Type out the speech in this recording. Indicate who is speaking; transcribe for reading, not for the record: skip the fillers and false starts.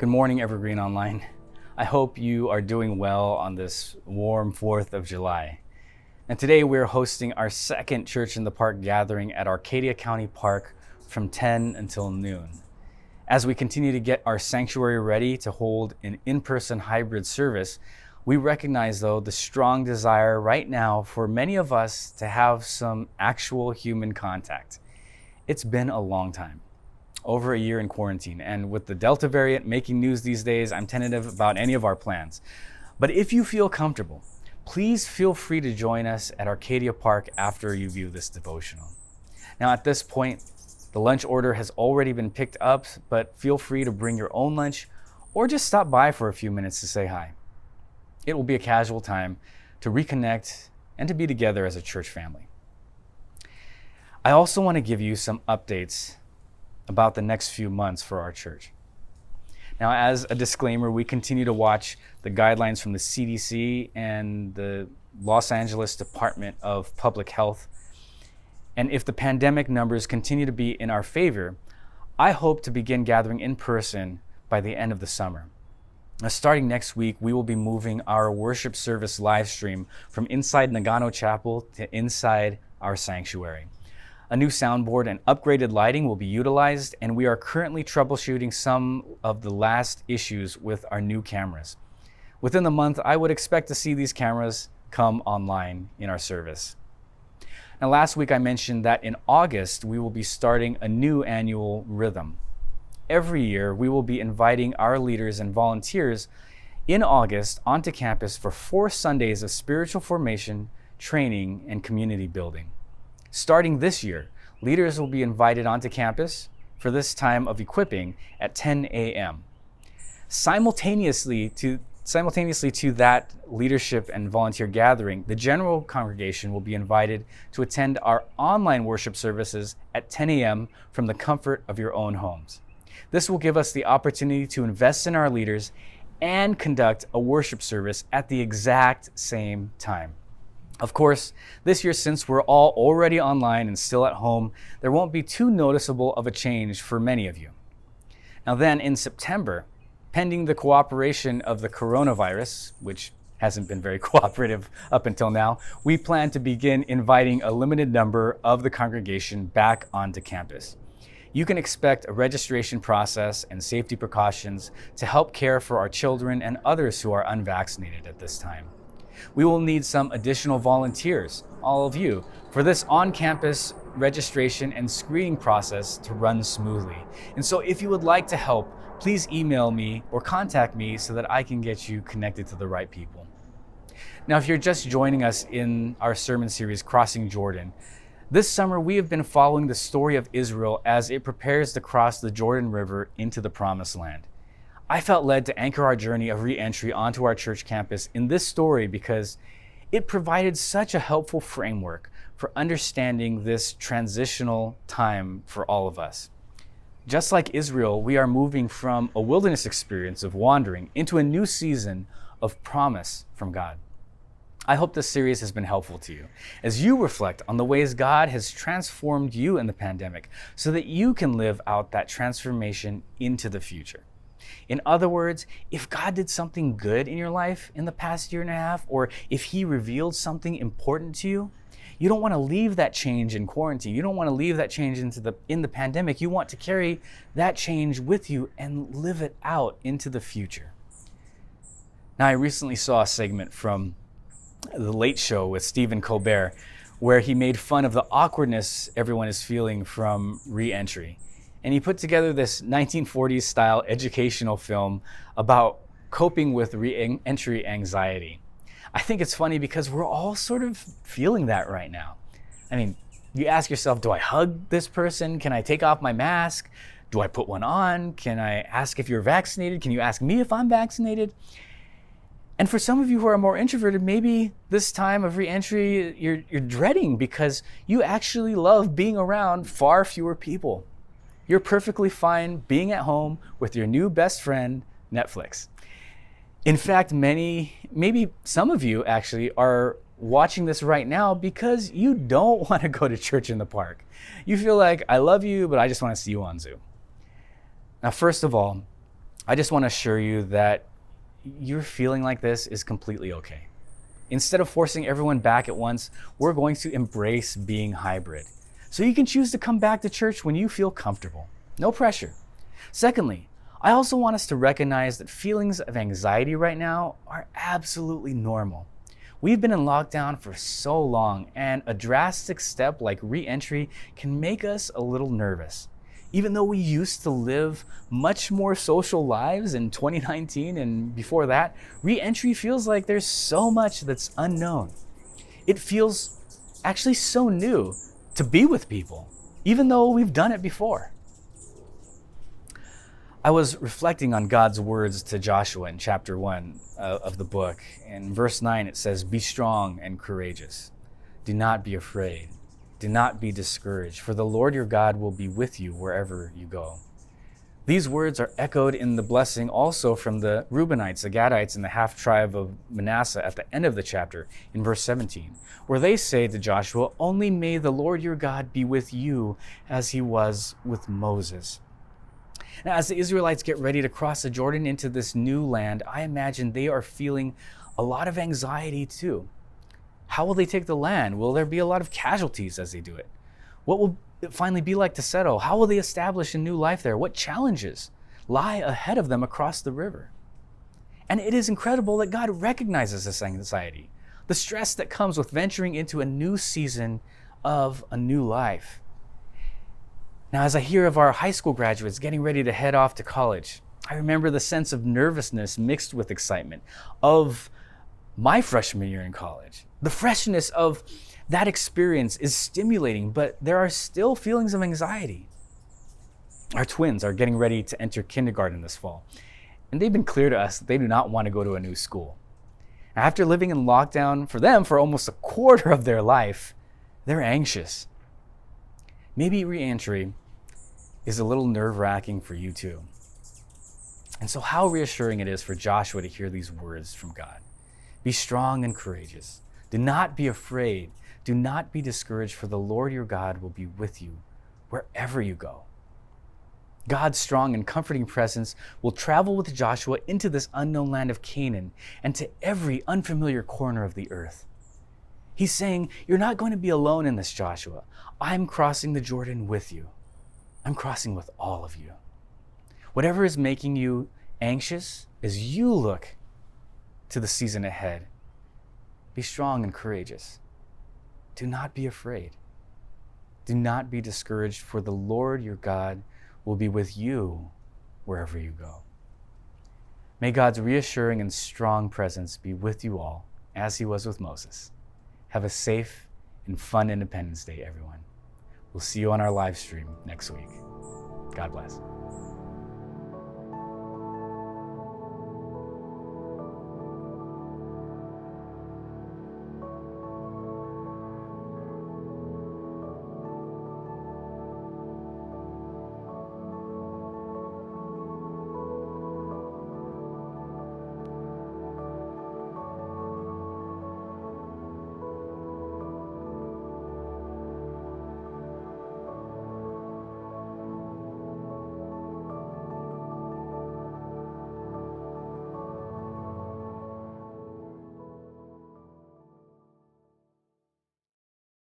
Speaker 1: Good morning, Evergreen Online. I hope you are doing well on this warm 4th of July. And today we're hosting our second Church in the Park gathering at Arcadia County Park from 10 until noon. As we continue to get our sanctuary ready to hold an in-person hybrid service, we recognize, though, the strong desire right now for many of us to have some actual human contact. It's been a long time. Over a year in quarantine, and with the Delta variant making news these days, I'm tentative about any of our plans. But if you feel comfortable, please feel free to join us at Arcadia Park after you view this devotional. Now at this point, the lunch order has already been picked up, but feel free to bring your own lunch or just stop by for a few minutes to say hi. It will be a casual time to reconnect and to be together as a church family. I also want to give you some updates about the next few months for our church. Now, as a disclaimer, we continue to watch the guidelines from the CDC and the Los Angeles Department of Public Health. And if the pandemic numbers continue to be in our favor, I hope to begin gathering in person by the end of the summer. Now, starting next week, we will be moving our worship service live stream from inside Nagano Chapel to inside our sanctuary. A new soundboard and upgraded lighting will be utilized, and we are currently troubleshooting some of the last issues with our new cameras. Within the month, I would expect to see these cameras come online in our service. Now, last week I mentioned that in August, we will be starting a new annual rhythm. Every year, we will be inviting our leaders and volunteers in August onto campus for 4 Sundays of spiritual formation, training, and community building. Starting this year, leaders will be invited onto campus for this time of equipping at 10 a.m. Simultaneously to that leadership and volunteer gathering, the general congregation will be invited to attend our online worship services at 10 a.m. from the comfort of your own homes. This will give us the opportunity to invest in our leaders and conduct a worship service at the exact same time. Of course, this year, since we're all already online and still at home, there won't be too noticeable of a change for many of you. Now then, in September, pending the cooperation of the coronavirus, which hasn't been very cooperative up until now, we plan to begin inviting a limited number of the congregation back onto campus. You can expect a registration process and safety precautions to help care for our children and others who are unvaccinated at this time. We will need some additional volunteers, all of you, for this on-campus registration and screening process to run smoothly. And so if you would like to help, please email me or contact me so that I can get you connected to the right people. Now, if you're just joining us in our sermon series, Crossing Jordan, this summer we have been following the story of Israel as it prepares to cross the Jordan River into the Promised Land. I felt led to anchor our journey of re-entry onto our church campus in this story because it provided such a helpful framework for understanding this transitional time for all of us. Just like Israel, we are moving from a wilderness experience of wandering into a new season of promise from God. I hope this series has been helpful to you as you reflect on the ways God has transformed you in the pandemic so that you can live out that transformation into the future. In other words, if God did something good in your life in the past year and a half, or if He revealed something important to you, you don't want to leave that change in quarantine. You don't want to leave that change in the pandemic. You want to carry that change with you and live it out into the future. Now, I recently saw a segment from The Late Show with Stephen Colbert where he made fun of the awkwardness everyone is feeling from re-entry. And he put together this 1940s style educational film about coping with re-entry anxiety. I think it's funny because we're all sort of feeling that right now. I mean, you ask yourself, do I hug this person? Can I take off my mask? Do I put one on? Can I ask if you're vaccinated? Can you ask me if I'm vaccinated? And for some of you who are more introverted, maybe this time of re-entry you're dreading because you actually love being around far fewer people. You're perfectly fine being at home with your new best friend, Netflix. In fact, maybe some of you actually are watching this right now because you don't want to go to church in the park. You feel like, I love you, but I just want to see you on Zoom. Now, first of all, I just want to assure you that your feeling like this is completely okay. Instead of forcing everyone back at once, we're going to embrace being hybrid. So you can choose to come back to church when you feel comfortable. No pressure. Secondly, I also want us to recognize that feelings of anxiety right now are absolutely normal. We've been in lockdown for so long, and a drastic step like re-entry can make us a little nervous. Even though we used to live much more social lives in 2019 and before that, re-entry feels like there's so much that's unknown. It feels actually so new to be with people, even though we've done it before. I was reflecting on God's words to Joshua in chapter 1 of the book. In verse 9, it says, "Be strong and courageous. Do not be afraid. Do not be discouraged, for the Lord your God will be with you wherever you go." These words are echoed in the blessing also from the Reubenites, the Gadites, and the half-tribe of Manasseh at the end of the chapter in verse 17, where they say to Joshua, "Only may the Lord your God be with you as he was with Moses." Now, as the Israelites get ready to cross the Jordan into this new land, I imagine they are feeling a lot of anxiety too. How will they take the land? Will there be a lot of casualties as they do it? What will it finally be like to settle? How will they establish a new life there? What challenges lie ahead of them across the river? And it is incredible that God recognizes this anxiety, the stress that comes with venturing into a new season of a new life. Now, as I hear of our high school graduates getting ready to head off to college, I remember the sense of nervousness mixed with excitement of my freshman year in college. The freshness of that experience is stimulating, but there are still feelings of anxiety. Our twins are getting ready to enter kindergarten this fall, and they've been clear to us that they do not want to go to a new school. After living in lockdown for them for almost a quarter of their life, they're anxious. Maybe re-entry is a little nerve-wracking for you too. And so how reassuring it is for Joshua to hear these words from God. Be strong and courageous. Do not be afraid. Do not be discouraged, for the Lord your God will be with you wherever you go. God's strong and comforting presence will travel with Joshua into this unknown land of Canaan and to every unfamiliar corner of the earth. He's saying, you're not going to be alone in this, Joshua. I'm crossing the Jordan with you. I'm crossing with all of you. Whatever is making you anxious as you look to the season ahead, be strong and courageous. Do not be afraid. Do not be discouraged, for the Lord your God will be with you wherever you go. May God's reassuring and strong presence be with you all, as he was with Moses. Have a safe and fun Independence Day, everyone. We'll see you on our live stream next week. God bless.